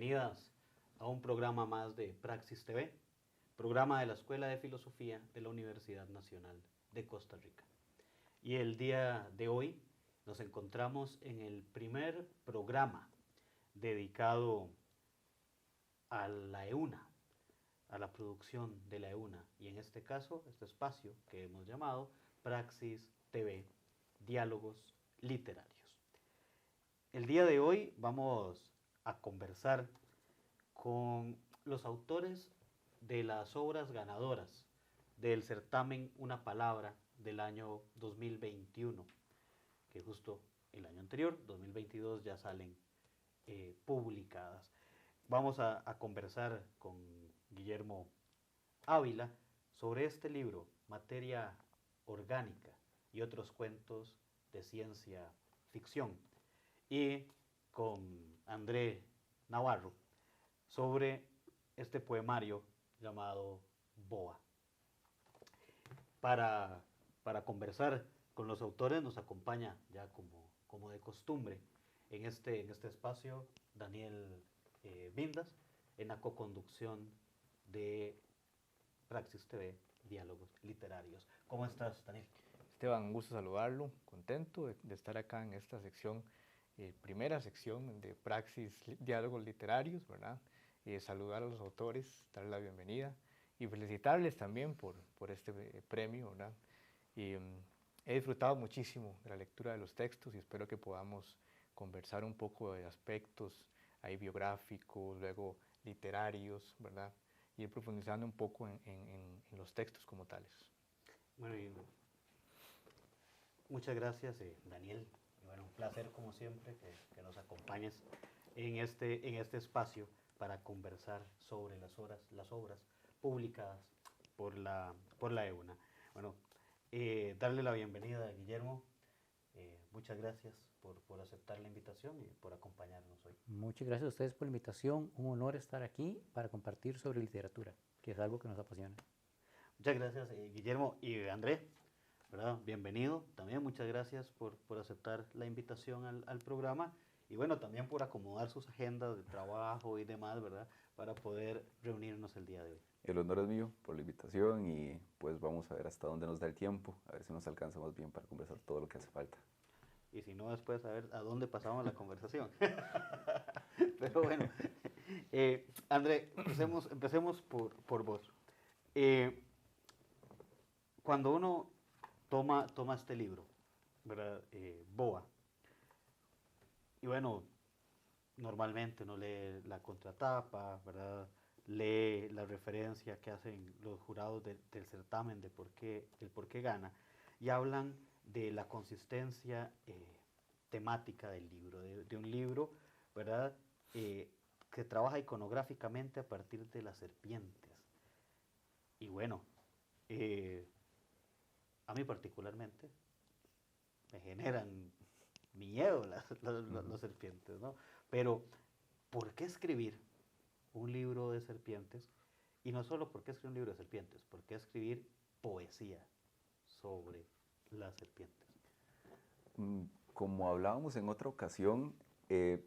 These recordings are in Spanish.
bienvenidas a un programa más de Praxis TV, programa de la Escuela de Filosofía de la Universidad Nacional de Costa Rica. Y el día de hoy nos encontramos en el primer programa dedicado a la EUNA, a la producción de la EUNA, y en este caso, este espacio que hemos llamado Praxis TV, Diálogos Literarios. El día de hoy vamos a conversar con los autores de las obras ganadoras del certamen Una Palabra del año 2021, que justo el año anterior, 2022, ya salen publicadas. Vamos a conversar con Guillermo Ávila sobre este libro, Materia Orgánica y otros cuentos de ciencia ficción, y con André Navarro sobre este poemario llamado Boa. Para conversar con los autores nos acompaña, ya como de costumbre, en este espacio, Daniel Vindas, en la coconducción de Praxis TV, Diálogos Literarios. ¿Cómo estás, Daniel? Esteban, un gusto saludarlo, contento de estar acá en esta sección, primera sección de Praxis Diálogos Literarios, ¿verdad? Saludar a los autores, darles la bienvenida y felicitarles también por este premio, ¿verdad? He disfrutado muchísimo de la lectura de los textos y espero que podamos conversar un poco de aspectos ahí biográficos, luego literarios, ¿verdad? Y ir profundizando un poco en los textos como tales. Bueno, y muchas gracias, Daniel. Y bueno, un placer como siempre que nos acompañes en este espacio para conversar sobre las obras publicadas por la EUNA. Bueno, darle la bienvenida a Guillermo. Muchas gracias por aceptar la invitación y por acompañarnos hoy. Muchas gracias a ustedes por la invitación. Un honor estar aquí para compartir sobre literatura, que es algo que nos apasiona. Muchas gracias, Guillermo. Y André, ¿verdad? Bienvenido. También muchas gracias por aceptar la invitación al programa. Y bueno, también por acomodar sus agendas de trabajo y demás, ¿verdad? Para poder reunirnos el día de hoy. El honor es mío por la invitación y pues vamos a ver hasta dónde nos da el tiempo, a ver si nos alcanza más bien para conversar todo lo que hace falta. Y si no, después a ver a dónde pasamos la conversación. Pero bueno, André, empecemos por vos. Cuando uno toma este libro, ¿verdad? Boa, y bueno, normalmente uno lee la contratapa, ¿verdad? Lee la referencia que hacen los jurados del certamen del por qué gana, y hablan de la consistencia temática del libro, de un libro, ¿verdad? Que trabaja iconográficamente a partir de las serpientes. Y bueno, a mí particularmente me generan miedo las serpientes, ¿no? Pero, ¿por qué escribir un libro de serpientes? Y no solo por qué escribir un libro de serpientes, ¿por qué escribir poesía sobre las serpientes? Como hablábamos en otra ocasión,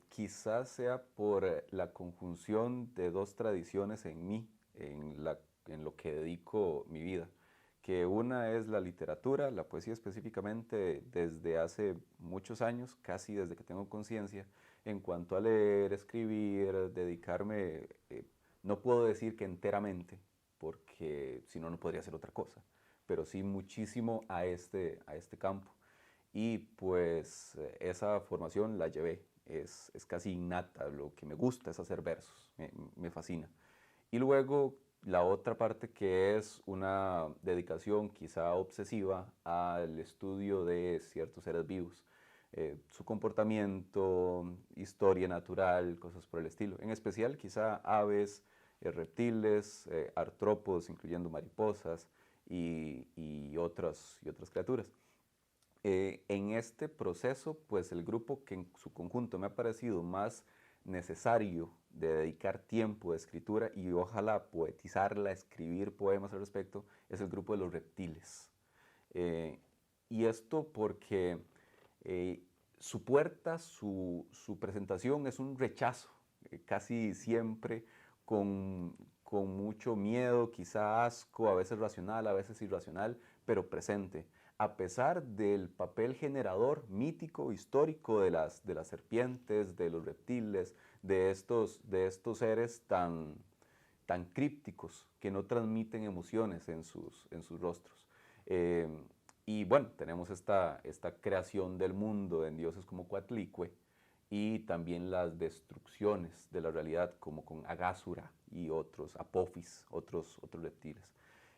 quizás sea por la conjunción de dos tradiciones en mí, en lo que dedico mi vida, que una es la literatura, la poesía específicamente desde hace muchos años, casi desde que tengo conciencia, en cuanto a leer, escribir, dedicarme, no puedo decir que enteramente, porque si no, no podría hacer otra cosa, pero sí muchísimo a este campo. Y pues esa formación la llevé, es casi innata, lo que me gusta es hacer versos, me fascina. Y luego la otra parte que es una dedicación quizá obsesiva al estudio de ciertos seres vivos, su comportamiento, historia natural, cosas por el estilo. En especial quizá aves, reptiles, artrópodos, incluyendo mariposas y otras criaturas. En este proceso, pues el grupo que en su conjunto me ha parecido más necesario de dedicar tiempo de escritura y ojalá poetizarla, escribir poemas al respecto, es el grupo de los reptiles. Y esto porque su puerta, su presentación es un rechazo casi siempre con mucho miedo, quizá asco, a veces racional, a veces irracional, pero presente. A pesar del papel generador mítico, histórico de las serpientes, de los reptiles, de estos seres tan crípticos que no transmiten emociones en sus rostros. Y bueno, tenemos esta creación del mundo en dioses como Coatlicue y también las destrucciones de la realidad como con Agásura y otros, Apophis, otros reptiles.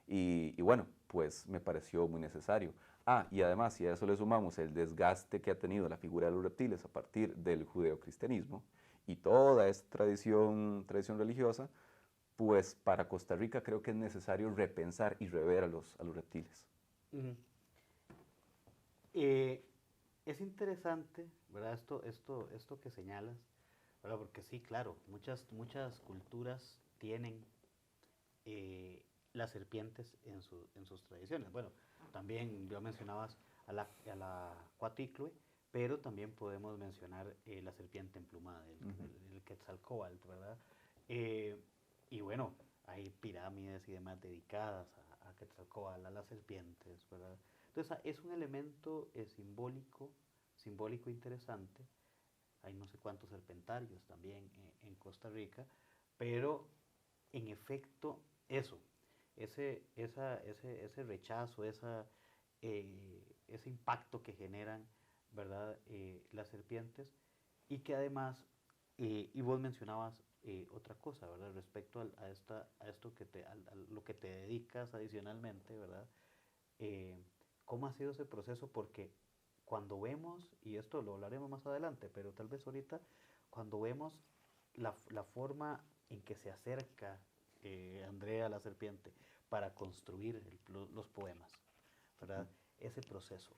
Y bueno, pues me pareció muy necesario. Y además, si a eso le sumamos el desgaste que ha tenido la figura de los reptiles a partir del judeocristianismo y toda esta tradición religiosa, pues para Costa Rica creo que es necesario repensar y rever a los reptiles. Ujú. Es interesante, ¿verdad? Esto que señalas, ¿verdad? Porque sí, claro, muchas culturas tienen las serpientes en sus tradiciones. Bueno, también ya mencionabas a la Coatlicue, pero también podemos mencionar la serpiente emplumada, el Quetzalcóatl, ¿verdad? Y bueno, hay pirámides y demás dedicadas a Quetzalcóatl, a las serpientes, ¿verdad? Entonces es un elemento simbólico interesante. Hay no sé cuántos serpentarios también en Costa Rica, pero en efecto ese rechazo, ese impacto que generan, ¿verdad? Las serpientes, y que además, y vos mencionabas otra cosa, ¿verdad? Respecto a esto a lo que te dedicas adicionalmente, ¿verdad? ¿Cómo ha sido ese proceso? Porque cuando vemos, y esto lo hablaremos más adelante, pero tal vez ahorita, cuando vemos la forma en que se acerca Andrea la serpiente para construir los poemas, ¿verdad? Ese proceso,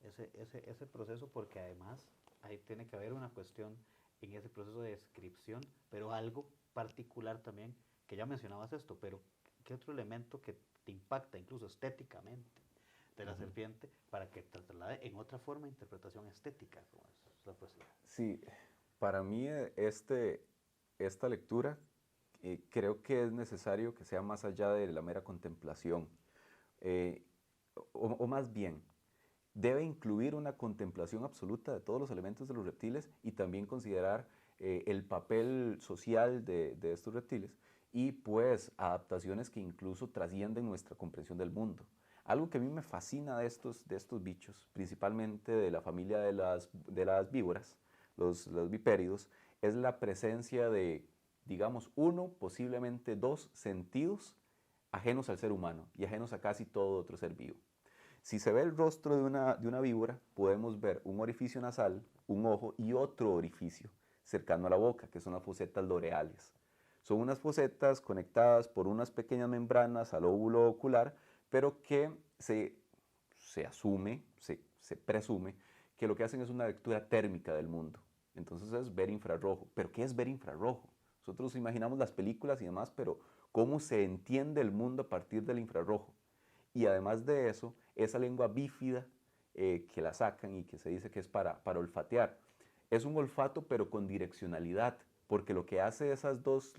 ese proceso, porque además ahí tiene que haber una cuestión en ese proceso de descripción, pero algo particular también, que ya mencionabas esto, pero ¿qué otro elemento que te impacta incluso estéticamente de la serpiente para que te traslade en otra forma de interpretación estética, como es la poesía? Sí, para mí esta lectura creo que es necesario que sea más allá de la mera contemplación, eh, o más bien, debe incluir una contemplación absoluta de todos los elementos de los reptiles y también considerar el papel social de estos reptiles y pues adaptaciones que incluso trascienden nuestra comprensión del mundo. Algo que a mí me fascina de estos bichos, principalmente de la familia de las víboras, los vipéridos, es la presencia de, digamos, uno, posiblemente dos sentidos ajenos al ser humano y ajenos a casi todo otro ser vivo. Si se ve el rostro de una víbora, podemos ver un orificio nasal, un ojo y otro orificio cercano a la boca, que son las fosetas loreales. Son unas fosetas conectadas por unas pequeñas membranas al óvulo ocular, pero que se asume, se presume, que lo que hacen es una lectura térmica del mundo. Entonces es ver infrarrojo. ¿Pero qué es ver infrarrojo? Nosotros imaginamos las películas y demás, pero ¿cómo se entiende el mundo a partir del infrarrojo? Y además de eso, esa lengua bífida que la sacan y que se dice que es para olfatear, es un olfato pero con direccionalidad, porque lo que hace esas dos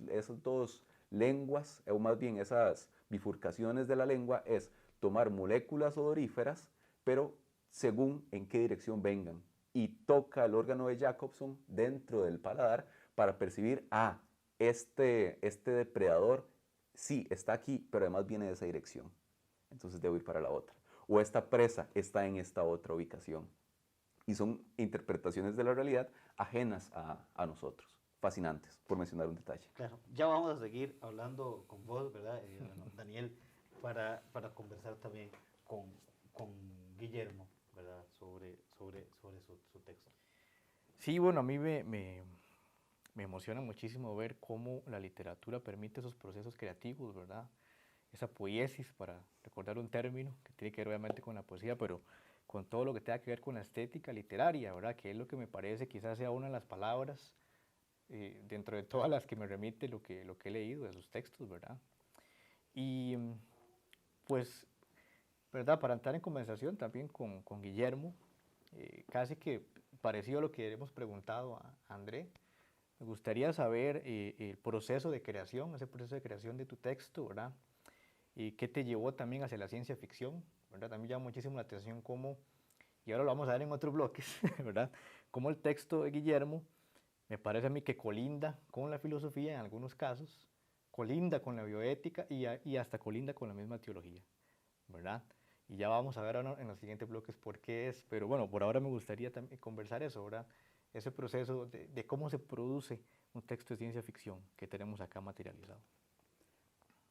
lenguas, o más bien esas bifurcaciones de la lengua, es tomar moléculas odoríferas, pero según en qué dirección vengan, y toca el órgano de Jacobson dentro del paladar para percibir, este depredador sí está aquí, pero además viene de esa dirección. Entonces debo ir para la otra. O esta presa está en esta otra ubicación. Y son interpretaciones de la realidad ajenas a nosotros. Fascinantes, por mencionar un detalle. Claro, ya vamos a seguir hablando con vos, ¿verdad? Bueno, Daniel, para conversar también con Guillermo, ¿verdad? Sobre su texto. Sí, bueno, a mí me emociona muchísimo ver cómo la literatura permite esos procesos creativos, ¿verdad? Esa poiesis, para recordar un término que tiene que ver obviamente con la poesía, pero con todo lo que tenga que ver con la estética literaria, ¿verdad? Que es lo que me parece quizás sea una de las palabras dentro de todas las que me remite lo que he leído de sus textos, ¿verdad? Y pues, ¿verdad? Para entrar en conversación también con Guillermo, casi que parecido a lo que hemos preguntado a André, me gustaría saber el proceso de creación, ese proceso de creación de tu texto, ¿verdad? Y qué te llevó también hacia la ciencia ficción, ¿verdad? También llama muchísimo la atención cómo, y ahora lo vamos a ver en otros bloques, ¿verdad? Cómo el texto de Guillermo me parece a mí que colinda con la filosofía en algunos casos, colinda con la bioética y hasta colinda con la misma teología, ¿verdad? Y ya vamos a ver ahora en los siguientes bloques por qué es, pero bueno, por ahora me gustaría también conversar eso, ¿verdad? Ese proceso de cómo se produce un texto de ciencia ficción que tenemos acá materializado.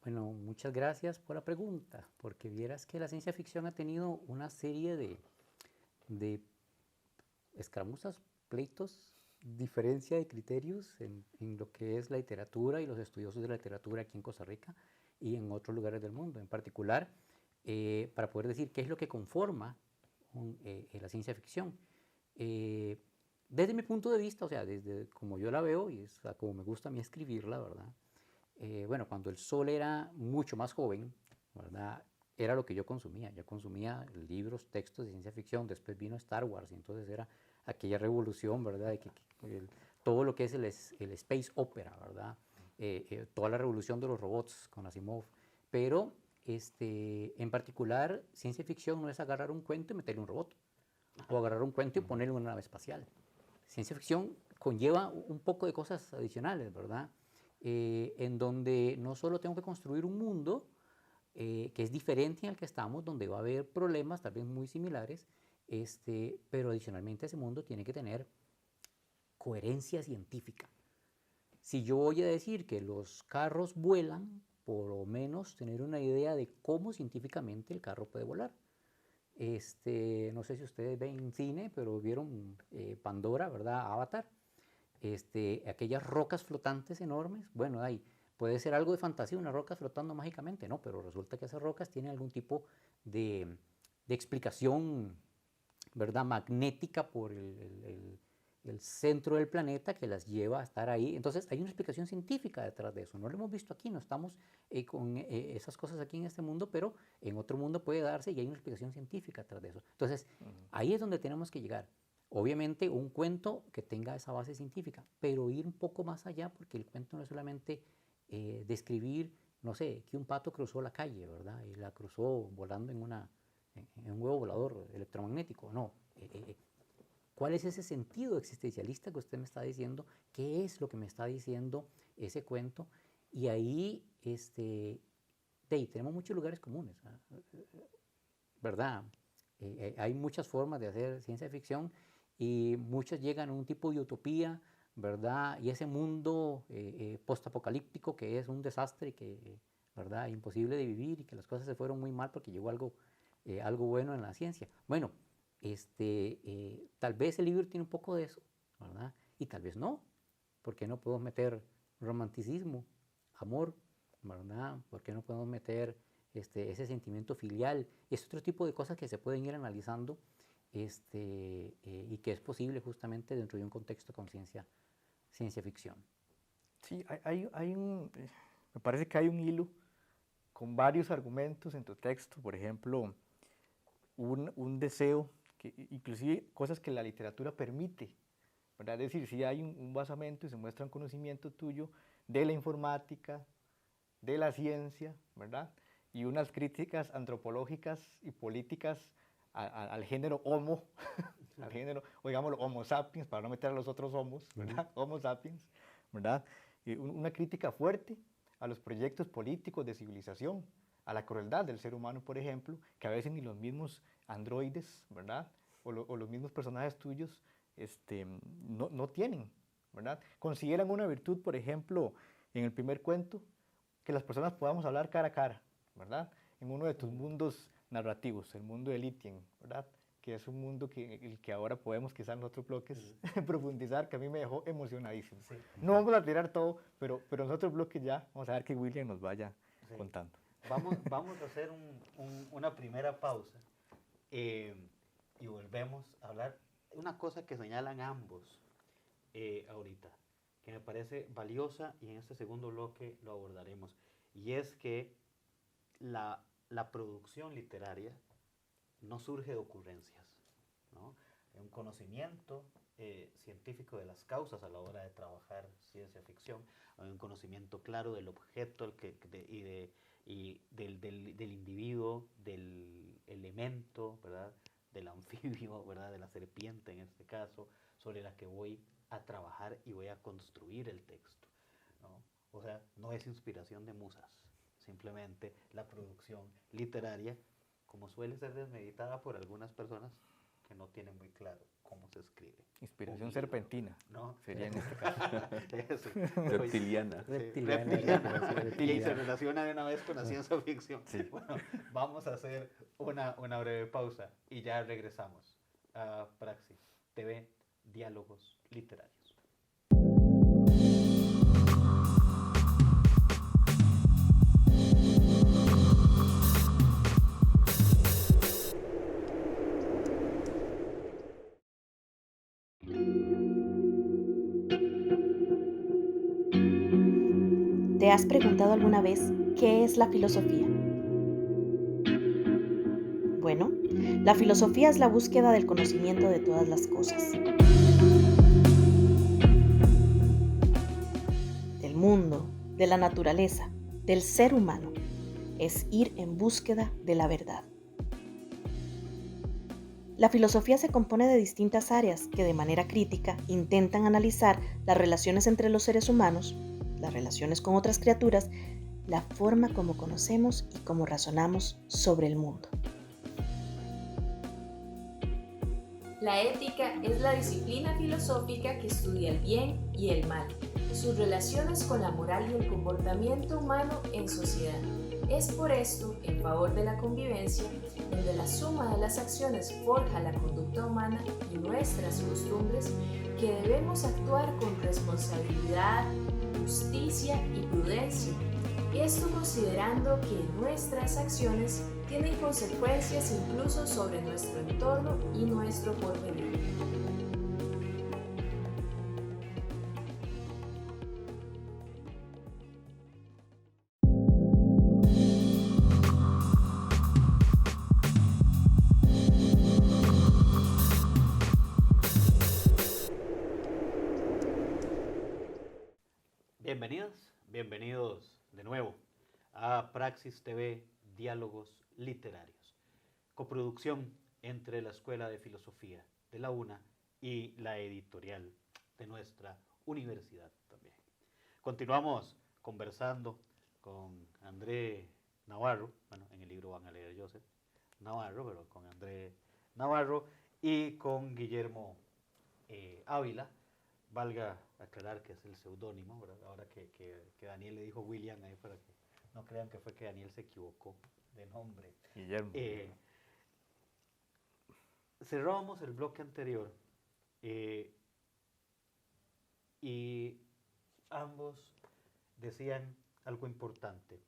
Bueno, muchas gracias por la pregunta, porque vieras que la ciencia ficción ha tenido una serie de escaramuzas, pleitos, diferencia de criterios en lo que es la literatura y los estudiosos de la literatura aquí en Costa Rica y en otros lugares del mundo. En particular, para poder decir qué es lo que conforma la ciencia ficción. Desde mi punto de vista, o sea, desde como yo la veo y es como me gusta a mí escribirla, ¿verdad? Bueno, cuando el Sol era mucho más joven, ¿verdad? Era lo que yo consumía. Yo consumía libros, textos de ciencia ficción, después vino Star Wars y entonces era aquella revolución, ¿verdad? De todo lo que es el space opera, ¿verdad? Toda la revolución de los robots con Asimov. Pero, en particular, ciencia ficción no es agarrar un cuento y meterle un robot, o agarrar un cuento y ponerle una nave espacial. Ciencia ficción conlleva un poco de cosas adicionales, ¿verdad? En donde no solo tengo que construir un mundo que es diferente en el que estamos, donde va a haber problemas tal vez muy similares, pero adicionalmente ese mundo tiene que tener coherencia científica. Si yo voy a decir que los carros vuelan, por lo menos tener una idea de cómo científicamente el carro puede volar. No sé si ustedes ven cine, pero vieron Pandora, ¿verdad? Avatar. Aquellas rocas flotantes enormes, bueno, ahí puede ser algo de fantasía, unas rocas flotando mágicamente, no, pero resulta que esas rocas tienen algún tipo de explicación, ¿verdad? Magnética por el centro del planeta que las lleva a estar ahí. Entonces hay una explicación científica detrás de eso. No lo hemos visto aquí, no estamos con esas cosas aquí en este mundo, pero en otro mundo puede darse y hay una explicación científica detrás de eso. Entonces ahí es donde tenemos que llegar. Obviamente un cuento que tenga esa base científica, pero ir un poco más allá, porque el cuento no es solamente describir, no sé, que un pato cruzó la calle, ¿verdad? Y la cruzó volando en un huevo volador electromagnético. No. ¿Cuál es ese sentido existencialista que usted me está diciendo? ¿Qué es lo que me está diciendo ese cuento? Y ahí tenemos muchos lugares comunes, ¿verdad? Hay muchas formas de hacer ciencia ficción y muchas llegan a un tipo de utopía, ¿verdad? Y ese mundo postapocalíptico que es un desastre, que, ¿verdad? Imposible de vivir y que las cosas se fueron muy mal porque llegó algo bueno en la ciencia. Bueno, tal vez el libro tiene un poco de eso, ¿verdad? Y tal vez no. ¿Por qué no podemos meter romanticismo, amor, ¿verdad? ¿Por qué no podemos meter ese sentimiento filial? Es otro tipo de cosas que se pueden ir analizando y que es posible justamente dentro de un contexto con ciencia ficción. Sí, me parece que hay un hilo con varios argumentos en tu texto, por ejemplo, un deseo, inclusive cosas que la literatura permite, ¿verdad? Es decir, si hay un basamento y se muestra un conocimiento tuyo de la informática, de la ciencia, ¿verdad? Y unas críticas antropológicas y políticas al género homo, al género, o digámoslo, homo sapiens, para no meter a los otros homos, ¿verdad? Homo sapiens, ¿verdad? Y una crítica fuerte a los proyectos políticos de civilización, a la crueldad del ser humano, por ejemplo, que a veces ni los mismos androides, ¿verdad? O los mismos personajes tuyos no tienen, ¿verdad? Consideran una virtud, por ejemplo, en el primer cuento, que las personas podamos hablar cara a cara, ¿verdad? En uno de tus mundos narrativos, el mundo de Elitien, ¿verdad? Que es un mundo el que ahora podemos quizás en otros bloques profundizar, que a mí me dejó emocionadísimo. Sí. No vamos a tirar todo, pero en otros bloques ya vamos a ver que William nos vaya contando. Vamos a hacer una primera pausa y volvemos a hablar. Una cosa que señalan ambos ahorita, que me parece valiosa y en este segundo bloque lo abordaremos, y es que la producción literaria no surge de ocurrencias, ¿no? Un conocimiento científico de las causas a la hora de trabajar ciencia ficción. Hay un conocimiento claro del objeto del individuo, del elemento, ¿verdad? Del anfibio, ¿verdad? De la serpiente en este caso, sobre la que voy a trabajar y voy a construir el texto, ¿no? O sea, no es inspiración de musas, simplemente la producción literaria, como suele ser desmeditada por algunas personas que no tienen muy claro cómo se escribe. Inspiración serpentina, ¿no? sería en este caso. Sí. Reptiliana. Reptiliana. Y se relaciona de una vez con la ciencia ficción. Sí. Bueno, vamos a hacer una breve pausa y ya regresamos a Praxis TV, Diálogos Literarios. ¿Te has preguntado alguna vez qué es la filosofía? Bueno, la filosofía es la búsqueda del conocimiento de todas las cosas, del mundo, de la naturaleza, del ser humano. Es ir en búsqueda de la verdad. La filosofía se compone de distintas áreas que de manera crítica intentan analizar las relaciones entre los seres humanos, las relaciones con otras criaturas, la forma como conocemos y cómo razonamos sobre el mundo. La ética es la disciplina filosófica que estudia el bien y el mal, sus relaciones con la moral y el comportamiento humano en sociedad. Es por esto, en favor de la convivencia, donde la suma de las acciones forja la conducta humana y nuestras costumbres, que debemos actuar con responsabilidad, justicia y prudencia. Esto considerando que nuestras acciones tienen consecuencias incluso sobre nuestro entorno y nuestro porvenir. Bienvenidos de nuevo a Praxis TV, Diálogos Literarios, coproducción entre la Escuela de Filosofía de la UNA y la editorial de nuestra universidad también. Continuamos conversando con André Navarro, bueno, en el libro van a leer Joseph Navarro, pero con André Navarro y con Guillermo Ávila. Valga aclarar que es el seudónimo, ¿verdad? Ahora que Daniel le dijo William ahí para que no crean que fue que Daniel se equivocó de nombre. Guillermo. Cerrábamos el bloque anterior y ambos decían algo importante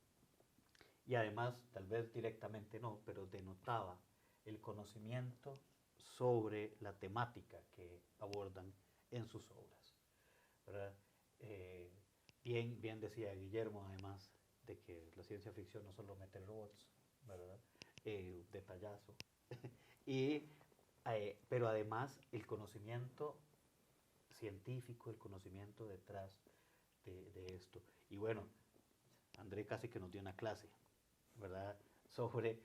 y además, tal vez directamente no, pero denotaba el conocimiento sobre la temática que abordan en sus obras, ¿verdad? Bien decía Guillermo, además, de que la ciencia ficción no solo mete robots, ¿verdad? Detallazo. Pero además el conocimiento científico, el conocimiento detrás de esto. Y bueno, André casi que nos dio una clase, ¿verdad? Sobre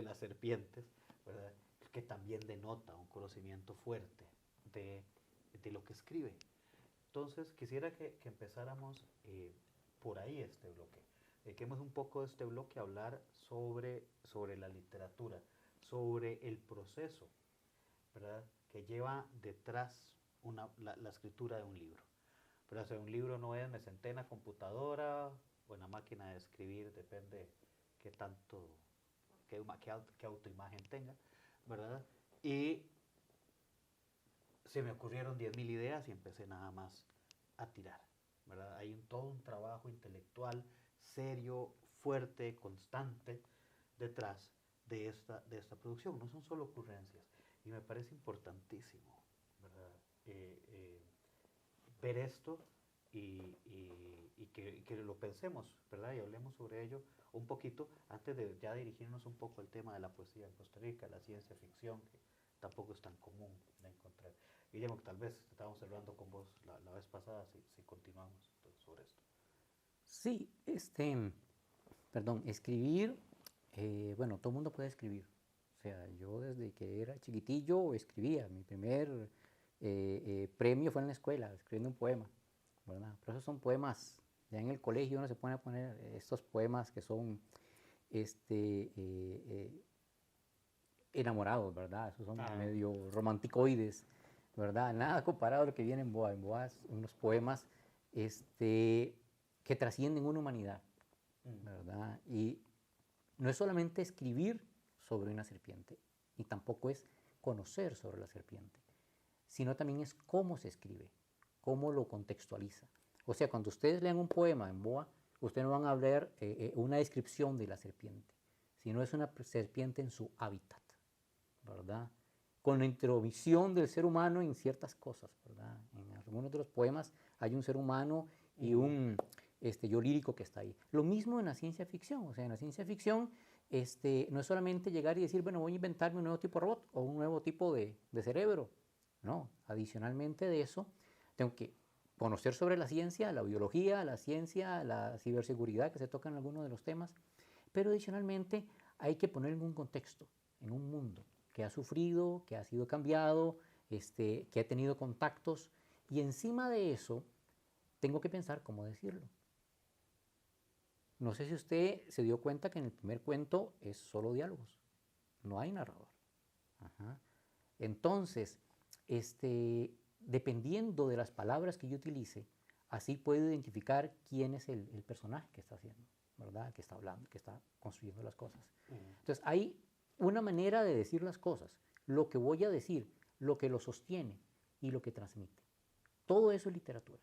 las serpientes, ¿verdad? Que también denota un conocimiento fuerte de lo que escribe. Entonces, quisiera que empezáramos por ahí este bloque. Dediquemos un poco de este bloque a hablar sobre la literatura, sobre el proceso, ¿verdad?, que lleva detrás la escritura de un libro. Pero o sea, un libro no es me senté en la computadora o en la máquina de escribir, depende qué autoimagen tenga, ¿verdad? Y se me ocurrieron 10.000 ideas y empecé nada más a tirar, ¿verdad? Hay todo un trabajo intelectual serio, fuerte, constante detrás de esta producción. No son solo ocurrencias. Y me parece importantísimo, ¿verdad?, ver esto y que lo pensemos, ¿verdad?, y hablemos sobre ello un poquito antes de ya dirigirnos un poco al tema de la poesía en Costa Rica, la ciencia ficción, que tampoco es tan común de encontrar. Guillermo, que tal vez estábamos cerrando con vos la vez pasada, si continuamos sobre esto. Sí, perdón, escribir, bueno, todo el mundo puede escribir. O sea, yo desde que era chiquitillo escribía. Mi primer premio fue en la escuela, escribiendo un poema, ¿verdad? Pero esos son poemas, ya en el colegio uno se pone a poner estos poemas que son enamorados, ¿verdad? Esos son medio romanticoides, ¿verdad? Nada comparado a lo que viene en Boa. En Boa unos poemas que trascienden una humanidad, ¿verdad? Y no es solamente escribir sobre una serpiente, y tampoco es conocer sobre la serpiente, sino también es cómo se escribe, cómo lo contextualiza. O sea, cuando ustedes lean un poema en Boa, ustedes no van a ver una descripción de la serpiente, sino es una serpiente en su hábitat, ¿verdad? Con la intromisión del ser humano en ciertas cosas, ¿verdad? En algunos de los poemas hay un ser humano y un yo lírico que está ahí. Lo mismo en la ciencia ficción. O sea, en la ciencia ficción no es solamente llegar y decir, bueno, voy a inventarme un nuevo tipo de robot o un nuevo tipo de cerebro. No, adicionalmente de eso, tengo que conocer sobre la ciencia, la biología, la ciencia, la ciberseguridad, que se tocan en algunos de los temas, pero adicionalmente hay que poner en un contexto, en un mundo que ha sufrido, que ha sido cambiado, que ha tenido contactos, y encima de eso tengo que pensar cómo decirlo. No sé si usted se dio cuenta que en el primer cuento es solo diálogos, no hay narrador. Ajá. Entonces, dependiendo de las palabras que yo utilice, así puedo identificar quién es el personaje que está haciendo, ¿verdad? Que está hablando, que está construyendo las cosas. Entonces, hay una manera de decir las cosas, lo que voy a decir, lo que lo sostiene y lo que transmite. Todo eso es literatura.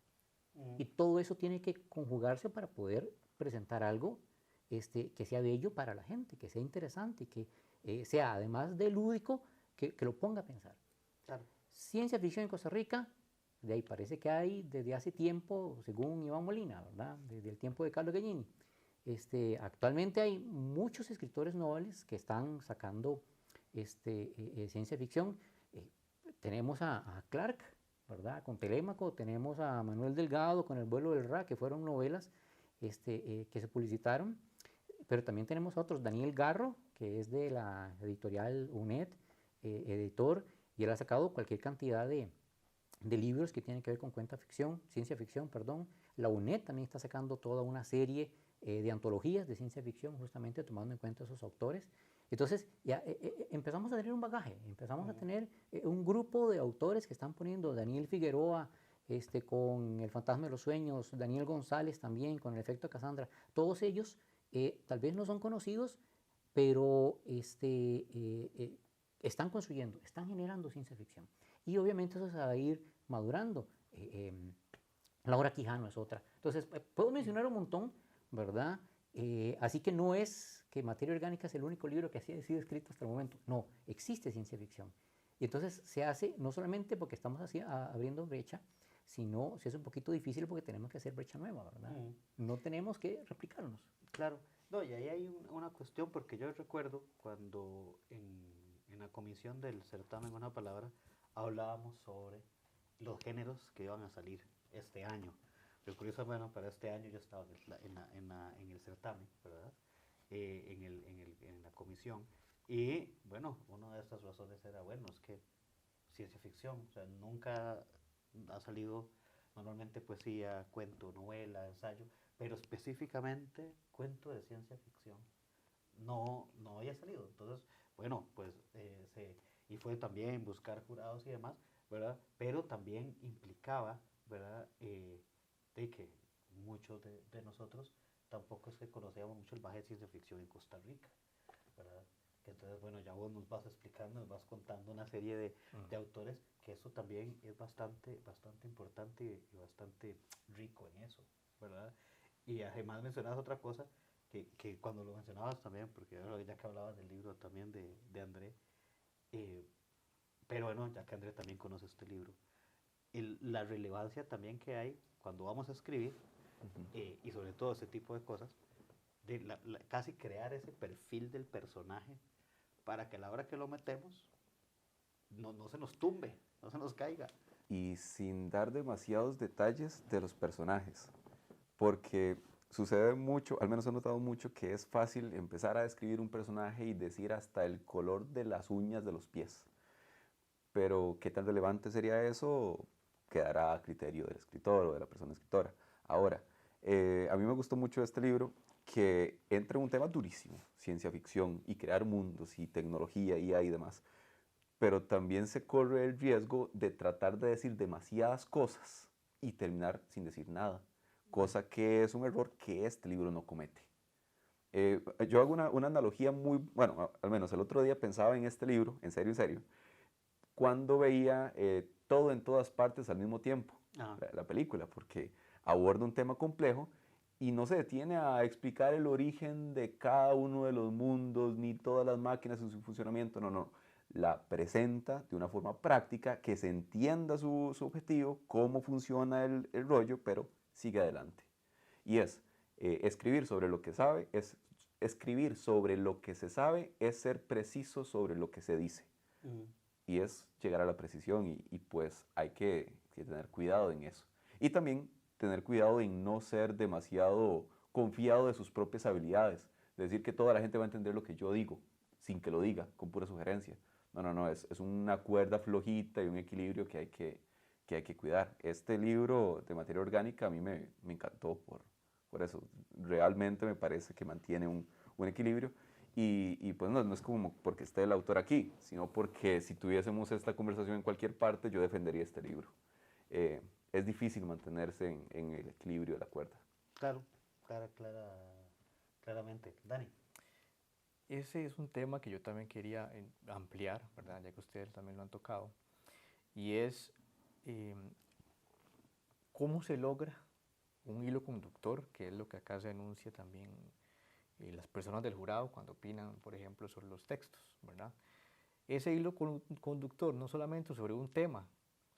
Y todo eso tiene que conjugarse para poder presentar algo que sea bello para la gente, que sea interesante, que sea, además de lúdico, que lo ponga a pensar. Claro. Ciencia ficción en Costa Rica, de ahí parece que hay desde hace tiempo, según Iván Molina, ¿verdad? Desde el tiempo de Carlo Gallini. Actualmente hay muchos escritores noveles que están sacando ciencia ficción. Tenemos a Clark, ¿verdad? Con Telémaco, tenemos a Manuel Delgado con El vuelo del Ra, que fueron novelas que se publicitaron, pero también tenemos a otros, Daniel Garro, que es de la editorial UNED, editor, y él ha sacado cualquier cantidad de libros que tienen que ver con ciencia ficción, perdón. La UNED también está sacando toda una serie de antologías de ciencia ficción, justamente tomando en cuenta esos autores. Entonces ya empezamos a tener un bagaje, empezamos a tener un grupo de autores que están poniendo, Daniel Figueroa con El fantasma de los sueños, Daniel González también con El efecto Cassandra. Todos ellos tal vez no son conocidos, pero están construyendo, están generando ciencia ficción. Y obviamente eso se va a ir madurando. Laura Quijano es otra. Entonces, puedo mencionar un montón, ¿verdad? Así que no es que Materia Orgánica es el único libro que ha sido escrito hasta el momento. No, existe ciencia ficción. Y entonces se hace no solamente porque estamos abriendo brecha, sino si es un poquito difícil porque tenemos que hacer brecha nueva, ¿verdad? No tenemos que replicarnos. Claro. No, y ahí hay una cuestión, porque yo recuerdo cuando en la comisión del certamen Una Palabra hablábamos sobre los géneros que iban a salir este año. Lo curioso, bueno, para este año yo estaba en el certamen, ¿verdad? En la comisión. Y bueno, una de estas razones era, bueno, es que ciencia ficción, o sea, nunca ha salido normalmente poesía, cuento, novela, ensayo, pero específicamente cuento de ciencia ficción no había salido. Entonces, bueno, pues y fue también buscar jurados y demás, ¿verdad? Pero también implicaba, ¿verdad? De que muchos de nosotros tampoco es que conocíamos mucho el baje de ciencia ficción en Costa Rica, ¿verdad? Que entonces, bueno, ya vos nos vas explicando, nos vas contando una serie de autores, que eso también es bastante importante y bastante rico en eso, ¿verdad? Y además mencionabas otra cosa, que cuando lo mencionabas también, porque ya que hablabas del libro también de André, pero bueno, ya que André también conoce este libro, la relevancia también que hay cuando vamos a escribir, y sobre todo ese tipo de cosas, de casi crear ese perfil del personaje para que a la hora que lo metemos no se nos tumbe, no se nos caiga. Y sin dar demasiados detalles de los personajes, porque sucede mucho, al menos he notado mucho, que es fácil empezar a describir un personaje y decir hasta el color de las uñas de los pies. Pero qué tan relevante sería eso quedará a criterio del escritor o de la persona escritora. Ahora, a mí me gustó mucho este libro que entra en un tema durísimo, ciencia ficción y crear mundos y tecnología, IA y demás, pero también se corre el riesgo de tratar de decir demasiadas cosas y terminar sin decir nada, cosa que es un error que este libro no comete. Yo hago una analogía muy, bueno, al menos el otro día pensaba en este libro, en serio, cuando veía Todo en todas partes al mismo tiempo, la película, porque aborda un tema complejo y no se detiene a explicar el origen de cada uno de los mundos, ni todas las máquinas en su funcionamiento, no. La presenta de una forma práctica, que se entienda su objetivo, cómo funciona el rollo, pero sigue adelante. Y es escribir sobre lo que sabe, es escribir sobre lo que se sabe, es ser preciso sobre lo que se dice. Y es llegar a la precisión y pues hay que tener cuidado en eso. Y también tener cuidado en no ser demasiado confiado de sus propias habilidades, de decir que toda la gente va a entender lo que yo digo, sin que lo diga, con pura sugerencia. No, es una cuerda flojita y un equilibrio que hay que cuidar. Este libro de materia orgánica a mí me encantó por eso. Realmente me parece que mantiene un equilibrio. Y pues no es como porque esté el autor aquí, sino porque si tuviésemos esta conversación en cualquier parte, yo defendería este libro. Es difícil mantenerse en el equilibrio de la cuerda. Claro, claramente. Dani. Ese es un tema que yo también quería ampliar, ¿verdad? Ya que ustedes también lo han tocado, y es cómo se logra un hilo conductor, que es lo que acá se enuncia también las personas del jurado cuando opinan, por ejemplo, sobre los textos, ¿verdad? Ese hilo conductor no solamente sobre un tema,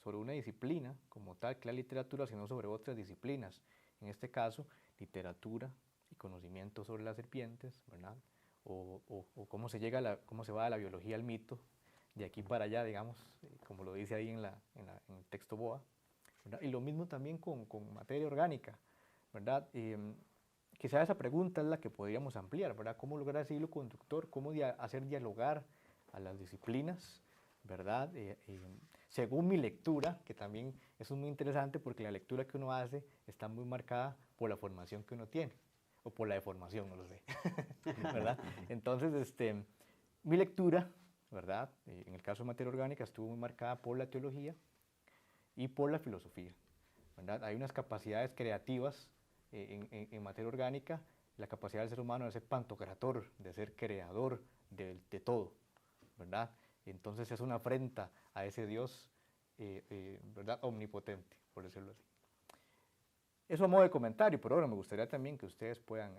sobre una disciplina como tal, que la literatura, sino sobre otras disciplinas, en este caso, literatura y conocimiento sobre las serpientes, ¿verdad? O cómo se va de la biología al mito, de aquí para allá, digamos, como lo dice ahí en el texto BOA, ¿verdad? Y lo mismo también con materia orgánica, ¿verdad? Quizá esa pregunta es la que podríamos ampliar, ¿verdad? ¿Cómo lograr ese hilo conductor? ¿Cómo hacer dialogar a las disciplinas, ¿verdad? Según mi lectura, que también es muy interesante porque la lectura que uno hace está muy marcada por la formación que uno tiene, o por la deformación, no lo sé, ¿verdad? Entonces, mi lectura, ¿verdad? En el caso de materia orgánica estuvo muy marcada por la teología y por la filosofía, ¿verdad? Hay unas capacidades creativas en materia orgánica, la capacidad del ser humano de ser pantocrator, de ser creador de todo, ¿verdad? Entonces es una afrenta a ese Dios, ¿verdad? Omnipotente, por decirlo así. Eso a modo de comentario, pero ahora me gustaría también que ustedes puedan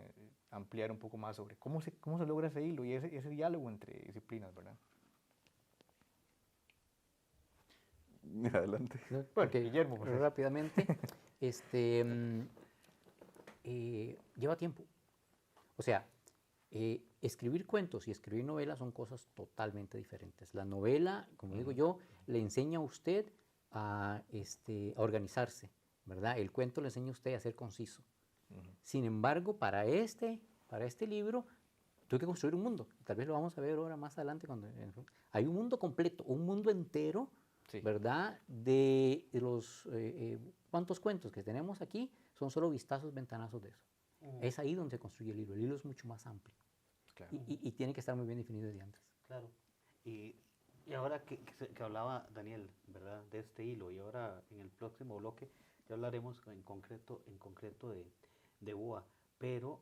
ampliar un poco más sobre cómo se logra ese hilo y ese diálogo entre disciplinas, ¿verdad? Adelante. Bueno, Guillermo, pues rápidamente, lleva tiempo. O sea, escribir cuentos y escribir novelas son cosas totalmente diferentes. La novela, como digo yo, le enseña a usted a organizarse, ¿verdad? El cuento le enseña a usted a ser conciso. Sin embargo, para este libro, tuve que construir un mundo. Tal vez lo vamos a ver ahora más adelante. Hay un mundo completo, un mundo entero, sí, ¿verdad? De los cuantos cuentos que tenemos aquí son solo vistazos, ventanazos de eso. Es ahí donde se construye el hilo. El hilo es mucho más amplio. Claro. Y tiene que estar muy bien definido desde antes. Claro. Y ahora que hablaba Daniel, ¿verdad? De este hilo, y ahora en el próximo bloque ya hablaremos en concreto de BOA, pero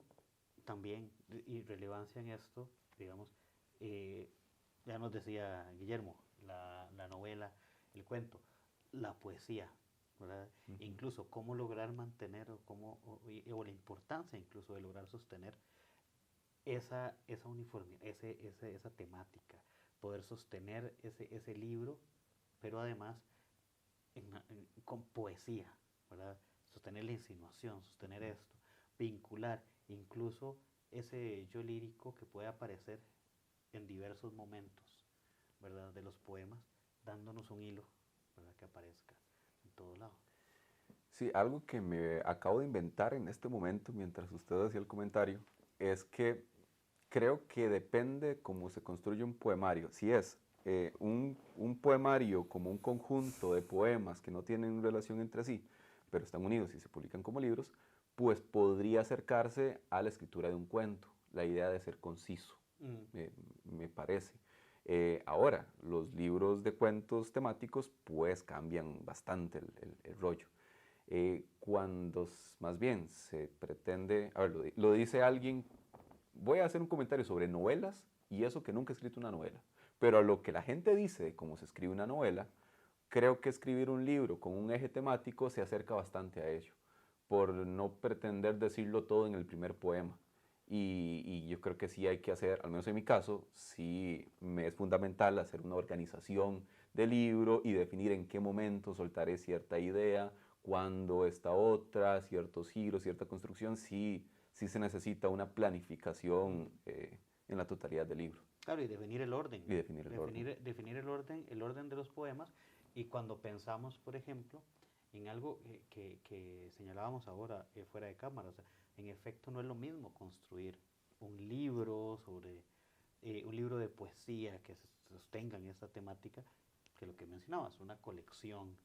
también, y relevancia en esto, digamos, ya nos decía Guillermo, la novela, el cuento, la poesía, ¿verdad? Incluso cómo lograr mantener o la importancia incluso de lograr sostener esa uniformidad, esa temática, poder sostener ese libro, pero además con poesía, ¿verdad? Sostener la insinuación, sostener esto, vincular incluso ese yo lírico que puede aparecer en diversos momentos, ¿verdad? De los poemas, dándonos un hilo, ¿verdad? Que aparezca en todo lado. Sí, algo que me acabo de inventar en este momento, mientras usted hacía el comentario, es que creo que depende cómo se construye un poemario. Si es un poemario como un conjunto de poemas que no tienen relación entre sí, pero están unidos y se publican como libros, pues podría acercarse a la escritura de un cuento, la idea de ser conciso, me parece. Ahora, los libros de cuentos temáticos pues cambian bastante el rollo. Cuando más bien se pretende, a ver, lo dice alguien, voy a hacer un comentario sobre novelas y eso que nunca he escrito una novela, pero a lo que la gente dice de cómo se escribe una novela, creo que escribir un libro con un eje temático se acerca bastante a ello, por no pretender decirlo todo en el primer poema. Y yo creo que sí hay que hacer, al menos en mi caso, sí me es fundamental hacer una organización del libro y definir en qué momento soltaré cierta idea, cuándo esta otra, ciertos giros, cierta construcción, sí se necesita una planificación en la totalidad del libro. Claro, y definir el orden. Y definir el orden. El orden de los poemas. Y cuando pensamos, por ejemplo, en algo que señalábamos ahora fuera de cámara, o sea, en efecto no es lo mismo construir un libro un libro de poesía que sostenga en esta temática, que lo que mencionabas, una colección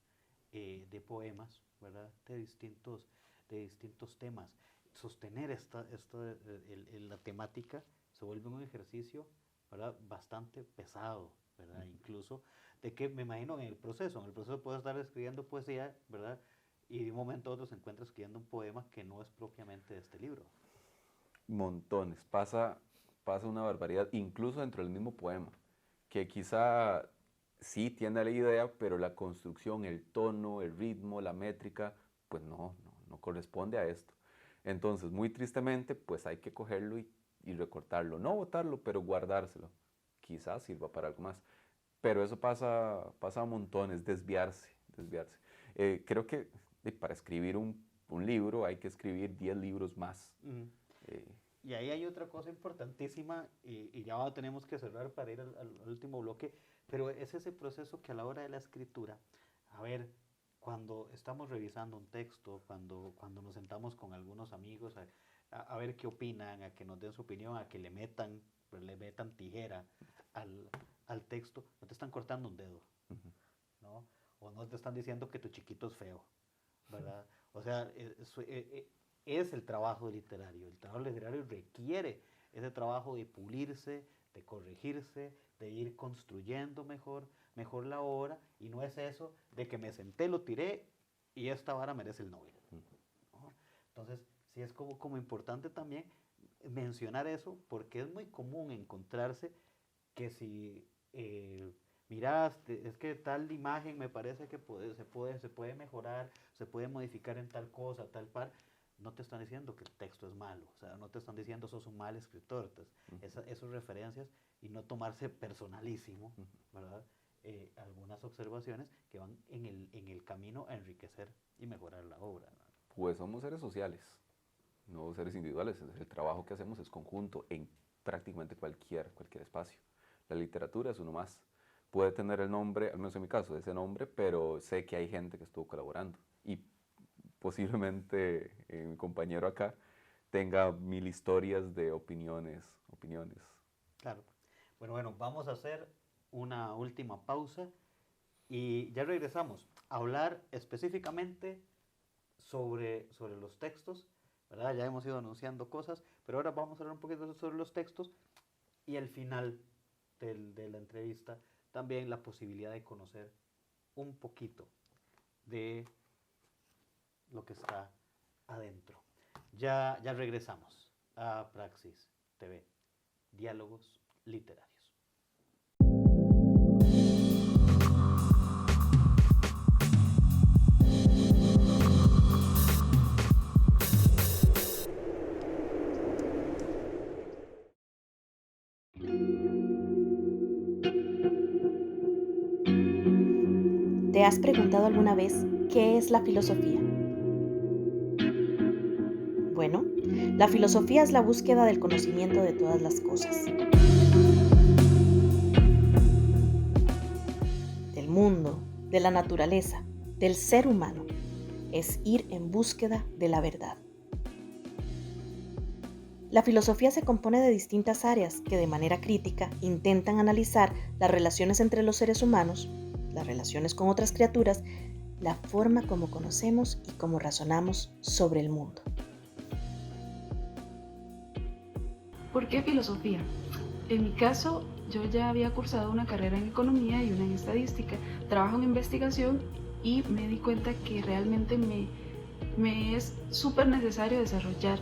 de poemas, ¿verdad? De distintos temas. Sostener la temática se vuelve un ejercicio, ¿verdad? Bastante pesado, ¿verdad? Incluso de que me imagino en el proceso puedes estar escribiendo poesía, ¿verdad? Y de un momento a otro se encuentra escribiendo un poema que no es propiamente de este libro. Montones, pasa una barbaridad, incluso dentro del mismo poema, que quizá sí tiene la idea, pero la construcción, el tono, el ritmo, la métrica, pues no corresponde a esto. Entonces, muy tristemente, pues hay que cogerlo y recortarlo, no botarlo, pero guardárselo. Quizás sirva para algo más. Pero eso pasa a montones, desviarse. Creo que para escribir un libro hay que escribir 10 libros más. Y ahí hay otra cosa importantísima, y ya tenemos que cerrar para ir al último bloque, pero es ese proceso que a la hora de la escritura, a ver, cuando estamos revisando un texto, cuando nos sentamos con algunos amigos a ver qué opinan, a que nos den su opinión, a que le metan tijera al texto, no te están cortando un dedo, ¿no? O no te están diciendo que tu chiquito es feo, ¿verdad? O sea, es el trabajo literario. El trabajo literario requiere ese trabajo de pulirse, de corregirse, de ir construyendo mejor la obra, y no es eso de que me senté, lo tiré y esta vara merece el Nobel, ¿no? Entonces, sí es como importante también mencionar eso, porque es muy común encontrarse que si mirás, es que tal imagen me parece que se puede mejorar, se puede modificar en tal cosa, tal par, no te están diciendo que el texto es malo, o sea, no te están diciendo sos un mal escritor. Entonces, esas referencias, y no tomarse personalísimo, ¿verdad? Algunas observaciones que van en el camino a enriquecer y mejorar la obra, ¿no? Pues somos seres sociales, no seres individuales. El trabajo que hacemos es conjunto en prácticamente cualquier espacio. La literatura es uno más. Puede tener el nombre, al menos en mi caso, ese nombre, pero sé que hay gente que estuvo colaborando. Y posiblemente mi compañero acá tenga 1000 historias de opiniones. Claro. Bueno, vamos a hacer una última pausa y ya regresamos a hablar específicamente sobre los textos, ¿verdad? Ya hemos ido anunciando cosas, pero ahora vamos a hablar un poquito sobre los textos, y al final de la entrevista también la posibilidad de conocer un poquito de lo que está adentro. Ya regresamos a Praxis TV, Diálogos Literarios. ¿Te has preguntado alguna vez qué es la filosofía? Bueno, la filosofía es la búsqueda del conocimiento de todas las cosas. Del mundo, de la naturaleza, del ser humano. Es ir en búsqueda de la verdad. La filosofía se compone de distintas áreas que de manera crítica intentan analizar las relaciones entre los seres humanos, las relaciones con otras criaturas, la forma como conocemos y cómo razonamos sobre el mundo. ¿Por qué filosofía? En mi caso, yo ya había cursado una carrera en economía y una en estadística. Trabajo en investigación y me di cuenta que realmente me es súper necesario desarrollar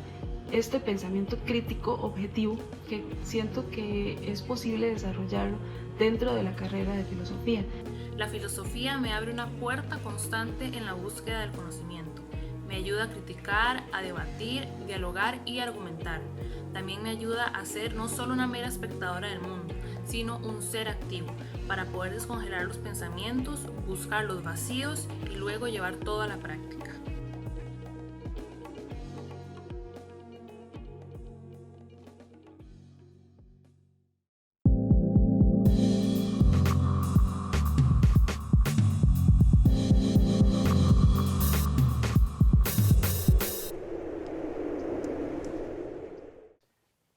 este pensamiento crítico objetivo que siento que es posible desarrollarlo dentro de la carrera de filosofía. La filosofía me abre una puerta constante en la búsqueda del conocimiento. Me ayuda a criticar, a debatir, dialogar y argumentar. También me ayuda a ser no solo una mera espectadora del mundo, sino un ser activo, para poder descongelar los pensamientos, buscar los vacíos y luego llevar todo a la práctica.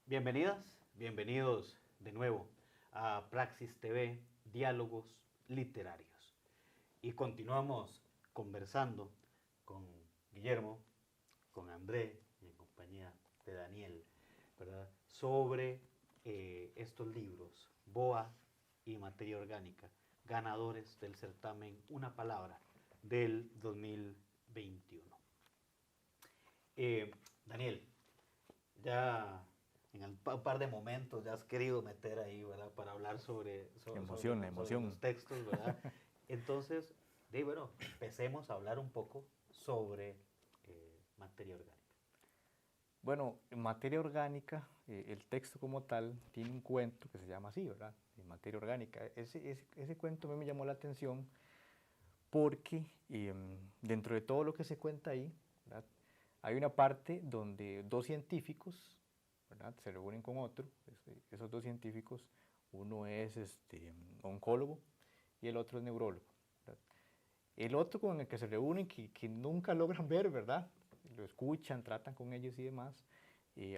Bienvenidas, bienvenidos de nuevo a Praxis TV, Diálogos Literarios. Y continuamos conversando con Guillermo, con André y en compañía de Daniel, ¿verdad? Sobre estos libros, Boa y Materia Orgánica, ganadores del certamen Una Palabra del 2021. Daniel, ya en un par de momentos ya has querido meter ahí, ¿verdad? Para hablar sobre los textos, ¿verdad? Entonces, bueno, empecemos a hablar un poco sobre materia orgánica. Bueno, en materia orgánica, el texto como tal tiene un cuento que se llama así, ¿verdad? En materia orgánica. Ese cuento a mí me llamó la atención porque dentro de todo lo que se cuenta ahí, ¿verdad? Hay una parte donde dos científicos, ¿verdad? Se reúnen con otro, esos dos científicos, uno es oncólogo y el otro es neurólogo, ¿verdad? El otro con el que se reúnen, que nunca logran ver, ¿verdad? Lo escuchan, tratan con ellos y demás,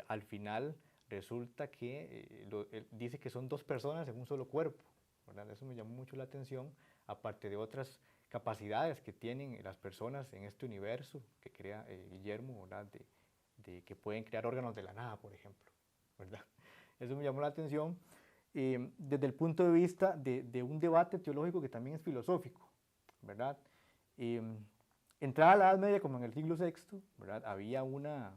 al final resulta que dice que son dos personas en un solo cuerpo, ¿verdad? Eso me llamó mucho la atención, aparte de otras capacidades que tienen las personas en este universo que crea Guillermo, ¿verdad? De que pueden crear órganos de la nada, por ejemplo, ¿verdad? Eso me llamó la atención desde el punto de vista de un debate teológico que también es filosófico, ¿verdad? Entrada la Edad Media, como en el siglo VI, ¿verdad? Había una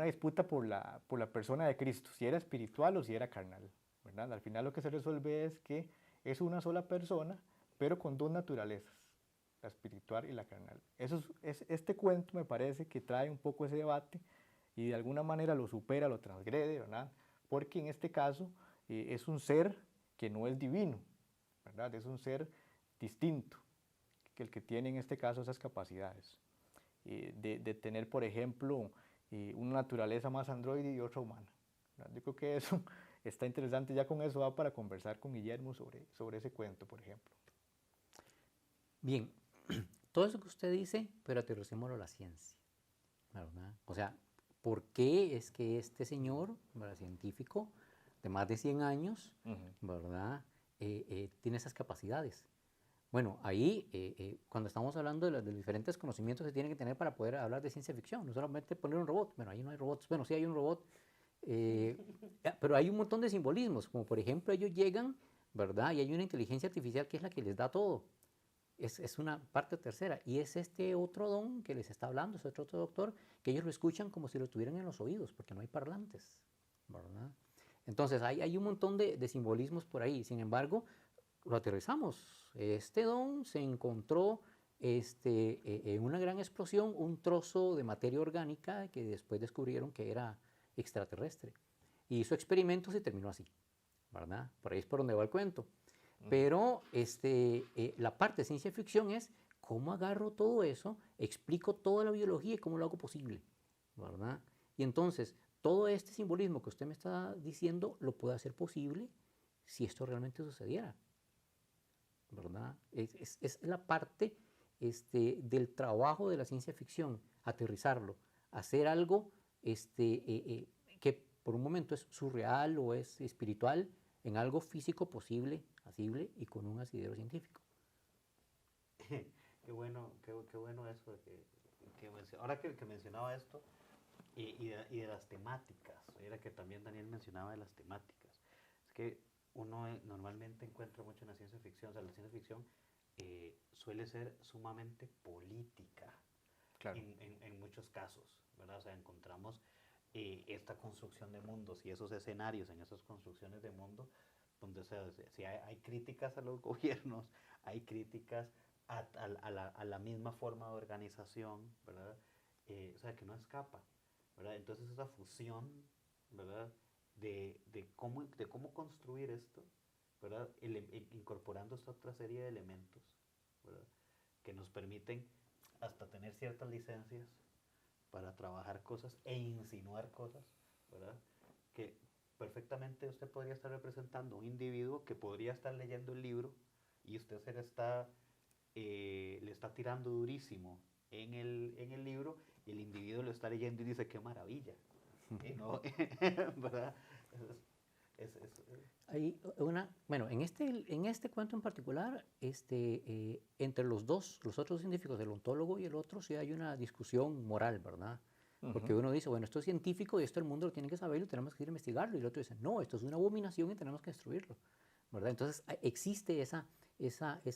disputa por la persona de Cristo, si era espiritual o si era carnal, ¿verdad? Al final lo que se resuelve es que es una sola persona, pero con dos naturalezas, la espiritual y la carnal. Este cuento me parece que trae un poco ese debate y de alguna manera lo supera, lo transgrede, ¿verdad? Porque en este caso es un ser que no es divino, ¿verdad? Es un ser distinto, que el que tiene en este caso esas capacidades, de tener, por ejemplo, una naturaleza más androide y otra humana, ¿verdad? Yo creo que eso está interesante, ya con eso va para conversar con Guillermo sobre ese cuento, por ejemplo. Bien, todo eso que usted dice, pero aterricémoslo a la ciencia, ¿verdad? O sea, ¿por qué es que este señor, ¿verdad? Científico de más de 100 años, ¿verdad? Tiene esas capacidades? Bueno, ahí, cuando estamos hablando de los diferentes conocimientos que se tienen que tener para poder hablar de ciencia ficción, no solamente poner un robot, bueno, ahí no hay robots, bueno, sí hay un robot, pero hay un montón de simbolismos, como por ejemplo ellos llegan, ¿verdad? Y hay una inteligencia artificial que es la que les da todo. Es una parte tercera, y es este otro don que les está hablando, es otro doctor, que ellos lo escuchan como si lo tuvieran en los oídos, porque no hay parlantes, ¿verdad? Entonces hay un montón de simbolismos por ahí. Sin embargo, lo aterrizamos. Este don se encontró en una gran explosión, un trozo de materia orgánica que después descubrieron que era extraterrestre. Y hizo experimentos y terminó así, ¿verdad? Por ahí es por donde va el cuento. Pero la parte de ciencia ficción es cómo agarro todo eso, explico toda la biología y cómo lo hago posible, ¿verdad? Y entonces, todo este simbolismo que usted me está diciendo lo puede hacer posible si esto realmente sucediera. ¿verdad? Es la parte del trabajo de la ciencia ficción, aterrizarlo, hacer algo que por un momento es surreal o es espiritual, en algo físico posible, asible y con un asidero científico. Qué bueno eso ahora que mencionaba esto y de las temáticas, era que también Daniel mencionaba de las temáticas. Es que uno normalmente encuentra mucho en la ciencia ficción, o sea, la ciencia ficción suele ser sumamente política, Claro. en muchos casos, ¿verdad? O sea, encontramos esta construcción de mundos y esos escenarios en esas construcciones de mundo donde si hay críticas a los gobiernos, hay críticas a la misma forma de organización, ¿verdad? O sea, que no escapa, ¿verdad? Entonces esa fusión, ¿verdad? De cómo construir esto, ¿verdad? Incorporando esta otra serie de elementos, ¿verdad? Que nos permiten hasta tener ciertas licencias para trabajar cosas e insinuar cosas, ¿verdad? Que perfectamente usted podría estar representando un individuo que podría estar leyendo el libro y usted le está tirando durísimo en el libro y el individuo lo está leyendo y dice, qué maravilla. Y no, ¿verdad? Hay bueno, en este cuento en particular, entre los otros científicos, el ontólogo y el otro, sí hay una discusión moral, ¿verdad? Porque uno dice, bueno, esto es científico y esto el mundo lo tiene que saber y tenemos que ir a investigarlo. Y el otro dice, no, esto es una abominación y tenemos que destruirlo, ¿verdad? Entonces existe esa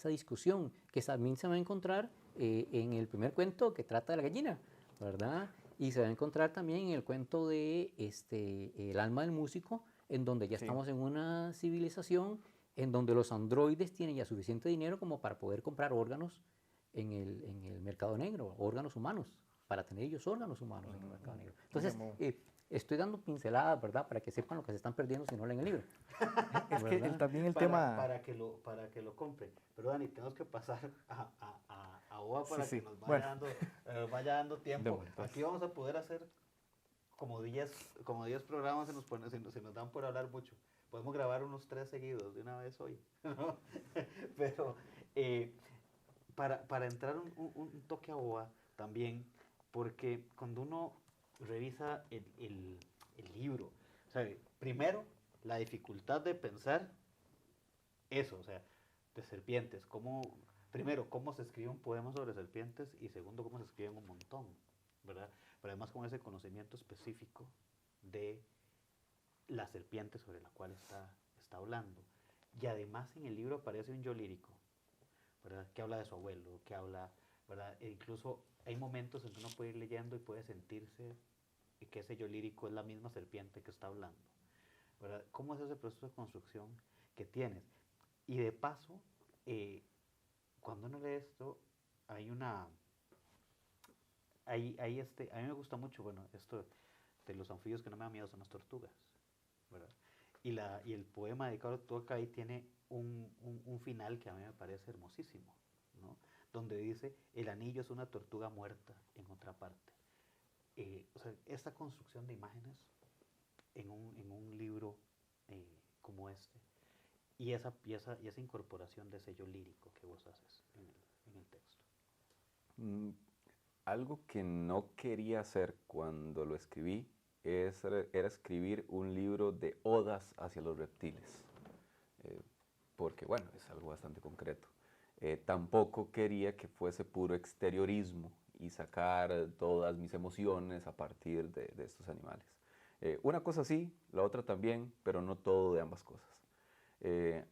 discusión que también se va a encontrar en el primer cuento que trata de la gallina, ¿verdad? Y se va a encontrar también en el cuento de El alma del músico, en donde ya estamos en una civilización en donde los androides tienen ya suficiente dinero como para poder comprar órganos en el mercado negro, órganos humanos, para tener ellos órganos humanos en el mercado negro. Entonces, estoy dando pinceladas, ¿verdad? Para que sepan lo que se están perdiendo si no leen el libro. Es que también el tema... Para que lo compren. Pero Dani, tenemos que pasar a OA para que nos vaya dando tiempo. Aquí vamos a poder hacer como 10 programas, se nos dan por hablar mucho. Podemos grabar unos 3 seguidos de una vez hoy, ¿no? Pero para entrar un toque a OA también, porque cuando uno revisa el libro, o sea, primero, la dificultad de pensar eso, o sea, de serpientes, primero, cómo se escribe un poema sobre serpientes y segundo, cómo se escriben un montón, ¿verdad? Pero además con ese conocimiento específico de la serpiente sobre la cual está hablando. Y además en el libro aparece un yo lírico, ¿verdad? Que habla de su abuelo, que habla, ¿verdad? E incluso hay momentos en que uno puede ir leyendo y puede sentirse que ese yo lírico es la misma serpiente que está hablando, ¿verdad? ¿Cómo es ese proceso de construcción que tienes? Y de paso, cuando uno lee esto, a mí me gusta mucho, bueno, esto de los anfibios que no me da miedo son las tortugas, ¿verdad? Y el poema de Carlos Torca ahí tiene un final que a mí me parece hermosísimo, ¿no? Donde dice, el anillo es una tortuga muerta en otra parte. O sea, esta construcción de imágenes en un libro como este, y esa incorporación de sello lírico que vos haces en el texto. Algo que no quería hacer cuando lo escribí era escribir un libro de odas hacia los reptiles, porque bueno, es algo bastante concreto. Tampoco quería que fuese puro exteriorismo y sacar todas mis emociones a partir de estos animales. Una cosa sí, la otra también, pero no todo de ambas cosas.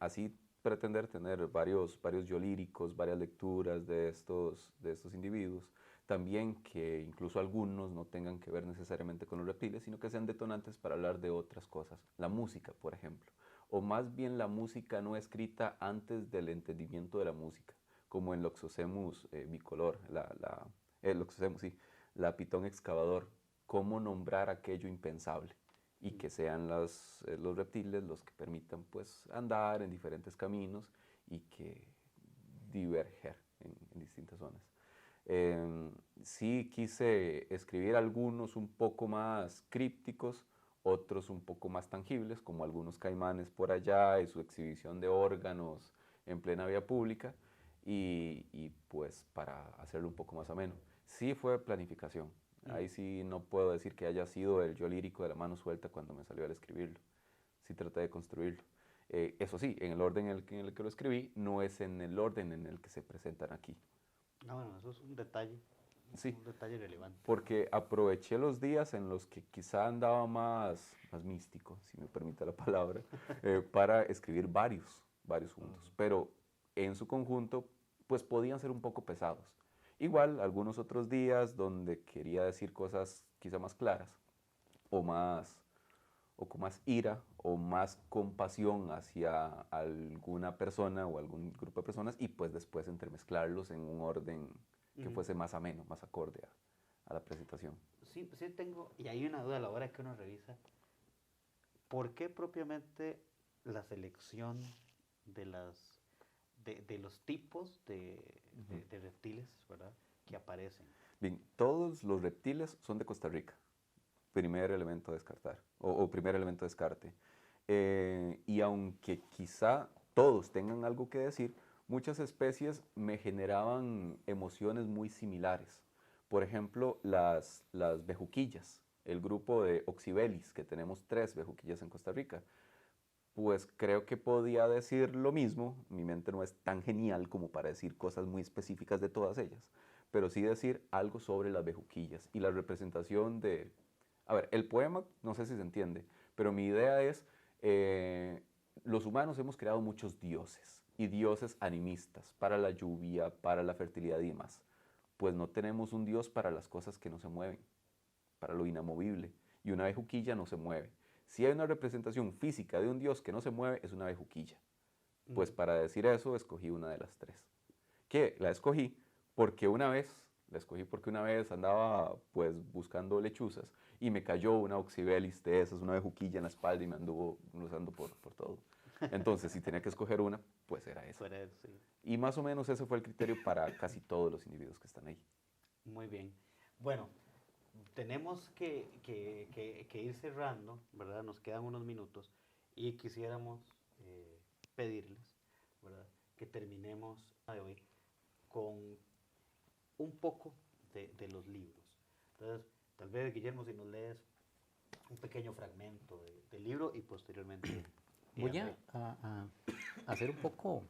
Así pretender tener varios yo líricos, varias lecturas de estos individuos, también que incluso algunos no tengan que ver necesariamente con los reptiles, sino que sean detonantes para hablar de otras cosas. La música, por ejemplo, o más bien la música no escrita antes del entendimiento de la música, como en Loxoscemus bicolor, la pitón excavador, cómo nombrar aquello impensable y que sean los reptiles los que permitan pues andar en diferentes caminos y que diverger en distintas zonas. Sí quise escribir algunos un poco más crípticos, otros un poco más tangibles, como algunos caimanes por allá y su exhibición de órganos en plena vía pública y pues para hacerlo un poco más ameno. Sí fue planificación. Ahí sí no puedo decir que haya sido el yo lírico de la mano suelta cuando me salió al escribirlo. Sí traté de construirlo. Eso sí, en el orden en el que lo escribí, no es en el orden en el que se presentan aquí. Ah, bueno, eso es un detalle. Sí. Un detalle relevante. Porque aproveché los días en los que quizá andaba más místico, si me permite la palabra, para escribir varios juntos. Pero en su conjunto, pues podían ser un poco pesados. Igual, algunos otros días donde quería decir cosas quizá más claras o con más ira o más compasión hacia alguna persona o algún grupo de personas y pues después entremezclarlos en un orden que fuese más ameno, más acorde a la presentación. Sí, sí tengo, y hay una duda a la hora que uno revisa, ¿por qué propiamente la selección de los tipos de reptiles, ¿verdad?, que aparecen? Bien, todos los reptiles son de Costa Rica. Primer elemento a descartar, o primer elemento de descarte. Y aunque quizá todos tengan algo que decir, muchas especies me generaban emociones muy similares. Por ejemplo, las bejuquillas, el grupo de Oxybelis, que tenemos 3 bejuquillas en Costa Rica, pues creo que podía decir lo mismo. Mi mente no es tan genial como para decir cosas muy específicas de todas ellas, pero sí decir algo sobre las bejuquillas y la representación de... A ver, el poema, no sé si se entiende, pero mi idea es, los humanos hemos creado muchos dioses, y dioses animistas, para la lluvia, para la fertilidad y demás. Pues no tenemos un dios para las cosas que no se mueven, para lo inamovible, y una bejuquilla no se mueve. Si hay una representación física de un dios que no se mueve, es una bejuquilla. Pues para decir eso, escogí una de las 3. Que la escogí porque una vez andaba pues buscando lechuzas y me cayó una Oxybelis de esas, una bejuquilla en la espalda y me anduvo cruzando por todo. Entonces, si tenía que escoger una, pues era esa. Sí. Y más o menos ese fue el criterio para casi todos los individuos que están ahí. Muy bien. Bueno, tenemos que ir cerrando, ¿verdad? Nos quedan unos minutos y quisiéramos pedirles, ¿verdad?, que terminemos de hoy con un poco de los libros. Entonces, tal vez, Guillermo, si nos lees un pequeño fragmento del libro y posteriormente... Voy a hacer un poco,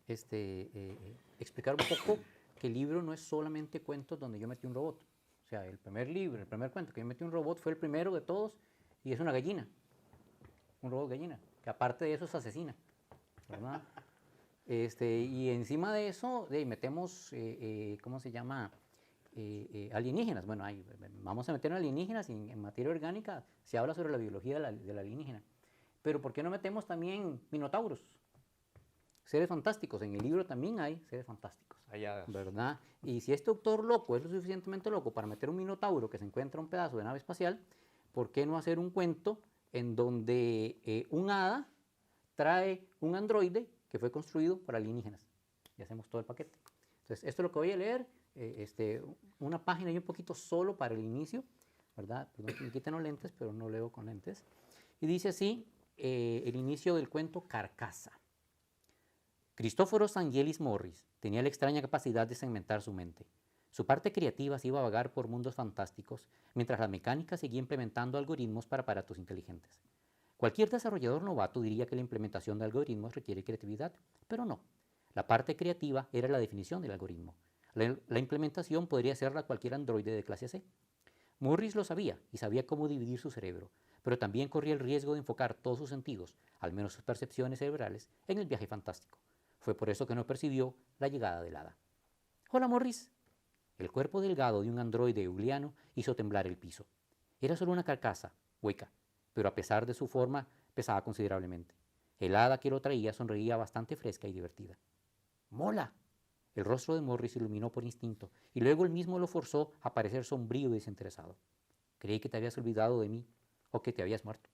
explicar un poco que el libro no es solamente cuentos donde yo metí un robot. O sea, el primer cuento que yo metí un robot fue el primero de todos y es una gallina, un robot gallina, que aparte de eso es asesina, ¿verdad? Y encima de eso metemos, ¿cómo se llama? Alienígenas. Bueno, vamos a meter alienígenas y en materia orgánica se habla sobre la biología de la alienígena. Pero ¿por qué no metemos también minotauros? Seres fantásticos. En el libro también hay seres fantásticos, ¿verdad? Y si este autor loco es lo suficientemente loco para meter un minotauro que se encuentra un pedazo de nave espacial, ¿por qué no hacer un cuento en donde un hada trae un androide que fue construido por alienígenas? Y hacemos todo el paquete. Entonces, esto es lo que voy a leer, una página y un poquito solo para el inicio, ¿verdad? Perdón que me quiten los lentes, pero no leo con lentes. Y dice así, el inicio del cuento Carcasa. Cristóforos Angelis Morris tenía la extraña capacidad de segmentar su mente. Su parte creativa se iba a vagar por mundos fantásticos, mientras la mecánica seguía implementando algoritmos para aparatos inteligentes. Cualquier desarrollador novato diría que la implementación de algoritmos requiere creatividad, pero no. La parte creativa era la definición del algoritmo. La implementación podría serla cualquier androide de clase C. Morris lo sabía y sabía cómo dividir su cerebro, pero también corría el riesgo de enfocar todos sus sentidos, al menos sus percepciones cerebrales, en el viaje fantástico. Fue por eso que no percibió la llegada del hada. «Hola, Morris». El cuerpo delgado de un androide euliano hizo temblar el piso. Era solo una carcasa, hueca, pero a pesar de su forma pesaba considerablemente. El hada que lo traía sonreía bastante fresca y divertida. «¡Mola!». El rostro de Morris se iluminó por instinto y luego él mismo lo forzó a parecer sombrío y desinteresado. «Creí que te habías olvidado de mí o que te habías muerto».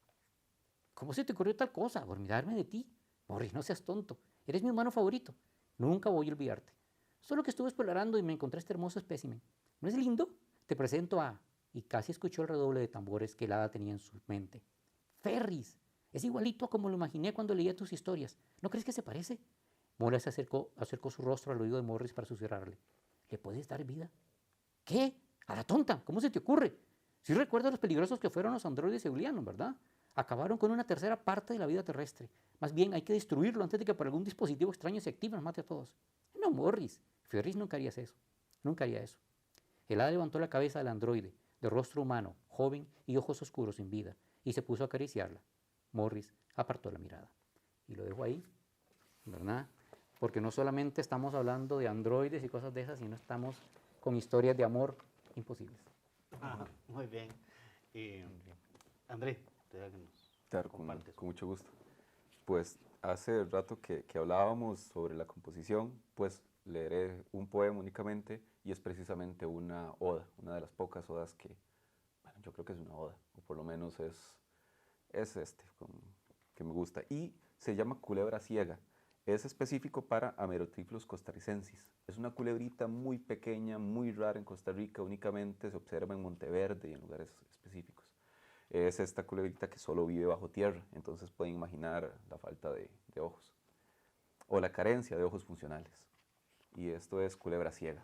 «¿Cómo se te ocurrió tal cosa? Olvidarme de ti. Morris, no seas tonto. Eres mi humano favorito. Nunca voy a olvidarte. Solo que estuve explorando y me encontré este hermoso espécimen. ¿No es lindo? Te presento a...». Y casi escuchó el redoble de tambores que el hada tenía en su mente. «Ferris. Es igualito a como lo imaginé cuando leía tus historias. ¿No crees que se parece? Mola se acercó su rostro al oído de Morris para susurrarle. ¿Le puedes dar vida? ¿Qué? A la tonta, ¿cómo se te ocurre? Sí recuerdas los peligrosos que fueron los androides eulianos, ¿verdad? Acabaron con una tercera parte de la vida terrestre. Más bien hay que destruirlo antes de que por algún dispositivo extraño se active y nos mate a todos. No, Morris, Ferris nunca haría eso. Nunca haría eso. El hada levantó la cabeza del androide, de rostro humano, joven y ojos oscuros sin vida, y se puso a acariciarla. Morris apartó la mirada. Y lo dejó ahí, ¿verdad? Porque no solamente estamos hablando de androides y cosas de esas, sino estamos con historias de amor imposibles. Muy bien. André, te da que nos Claro, compartes. con mucho gusto. Pues hace rato que hablábamos sobre la composición, pues leeré un poema únicamente y es precisamente una oda, una de las pocas odas que, bueno, yo creo que es una oda, o por lo menos es que me gusta. Y se llama Culebra Ciega. Es específico para Amerotriphlus costarricensis. Es una culebrita muy pequeña, muy rara en Costa Rica, únicamente se observa en Monteverde y en lugares específicos. Es esta culebrita que solo vive bajo tierra, entonces pueden imaginar la falta de ojos o la carencia de ojos funcionales. Y esto es Culebra Ciega.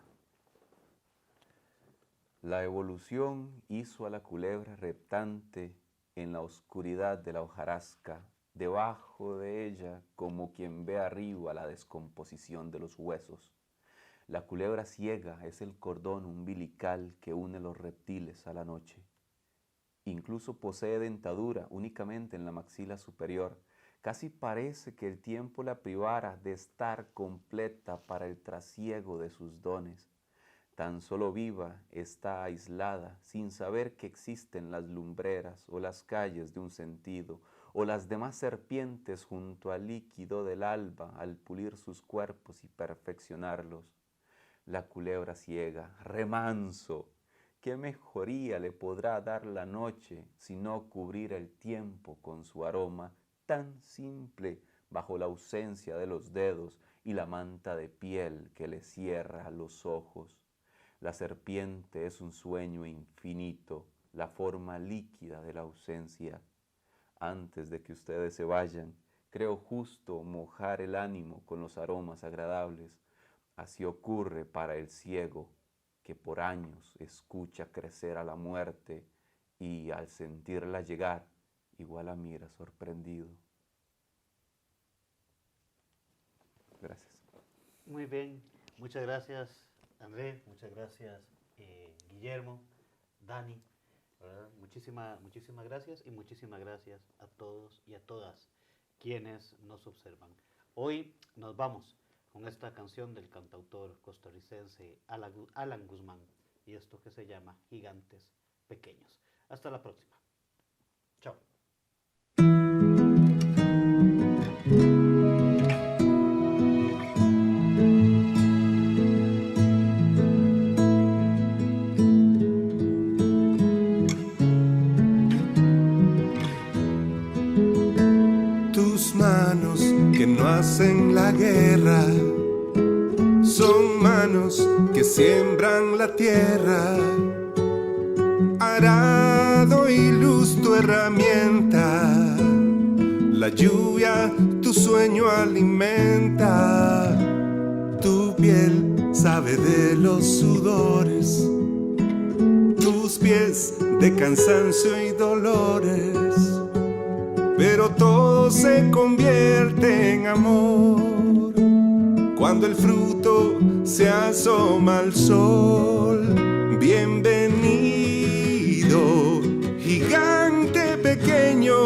La evolución hizo a la culebra reptante en la oscuridad de la hojarasca, debajo de ella como quien ve arriba la descomposición de los huesos. La culebra ciega es el cordón umbilical que une los reptiles a la noche. Incluso posee dentadura únicamente en la maxila superior. Casi parece que el tiempo la privara de estar completa para el trasiego de sus dones. Tan solo viva está aislada, sin saber que existen las lumbreras o las calles de un sentido, o las demás serpientes junto al líquido del alba al pulir sus cuerpos y perfeccionarlos. La culebra ciega, remanso, ¿qué mejoría le podrá dar la noche sino cubrir el tiempo con su aroma tan simple bajo la ausencia de los dedos y la manta de piel que le cierra los ojos? La serpiente es un sueño infinito, la forma líquida de la ausencia. Antes de que ustedes se vayan, creo justo mojar el ánimo con los aromas agradables. Así ocurre para el ciego, que por años escucha crecer a la muerte y al sentirla llegar, igual la mira sorprendido. Gracias. Muy bien, muchas gracias André, muchas gracias Guillermo, Dani, ¿verdad? Muchísimas gracias y muchísimas gracias a todos y a todas quienes nos observan. Hoy nos vamos con esta canción del cantautor costarricense Alan Guzmán y esto que se llama Gigantes Pequeños. Hasta la próxima. Chao. Tus manos que no hacen la guerra son manos que siembran la tierra. Arado y luz tu herramienta, la lluvia tu sueño alimenta. Tu piel sabe de los sudores, tus pies de cansancio y dolores, pero todo se convierte en amor cuando el fruto se asoma al sol. Bienvenido, gigante pequeño,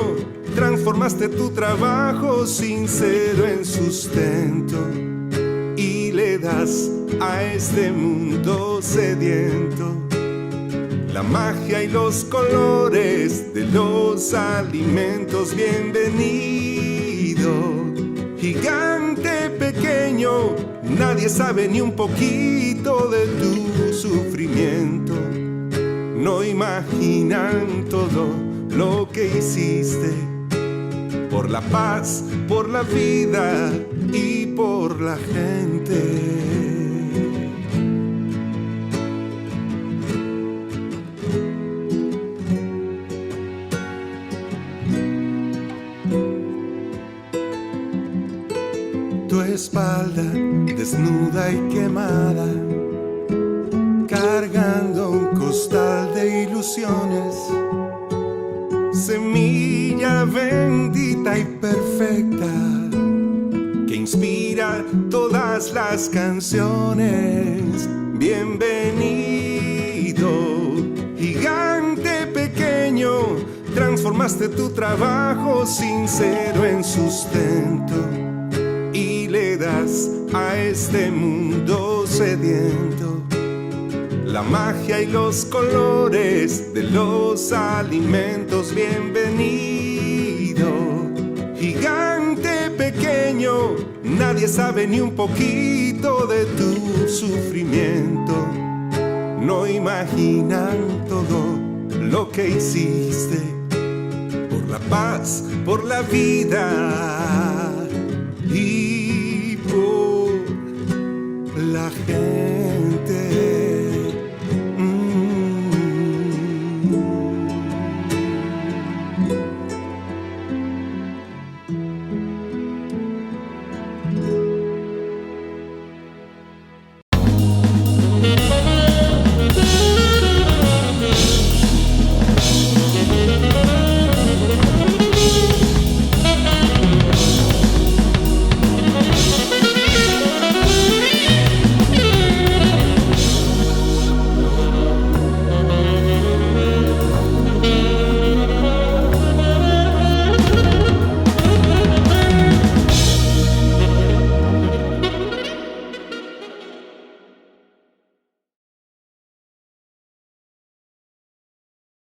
transformaste tu trabajo sincero en sustento y le das a este mundo sediento la magia y los colores de los alimentos. Bienvenido, gigante pequeño, nadie sabe ni un poquito de tu sufrimiento. No imaginan todo lo que hiciste por la paz, por la vida y por la gente. espalda, desnuda y quemada, cargando un costal de ilusiones, semilla bendita y perfecta que inspira todas las canciones. Bienvenido, gigante pequeño, transformaste tu trabajo sincero en sustento y le das a este mundo sediento la magia y los colores de los alimentos. Bienvenido, gigante pequeño, nadie sabe ni un poquito de tu sufrimiento. No imaginan todo lo que hiciste por la paz, por la vida y por la gente.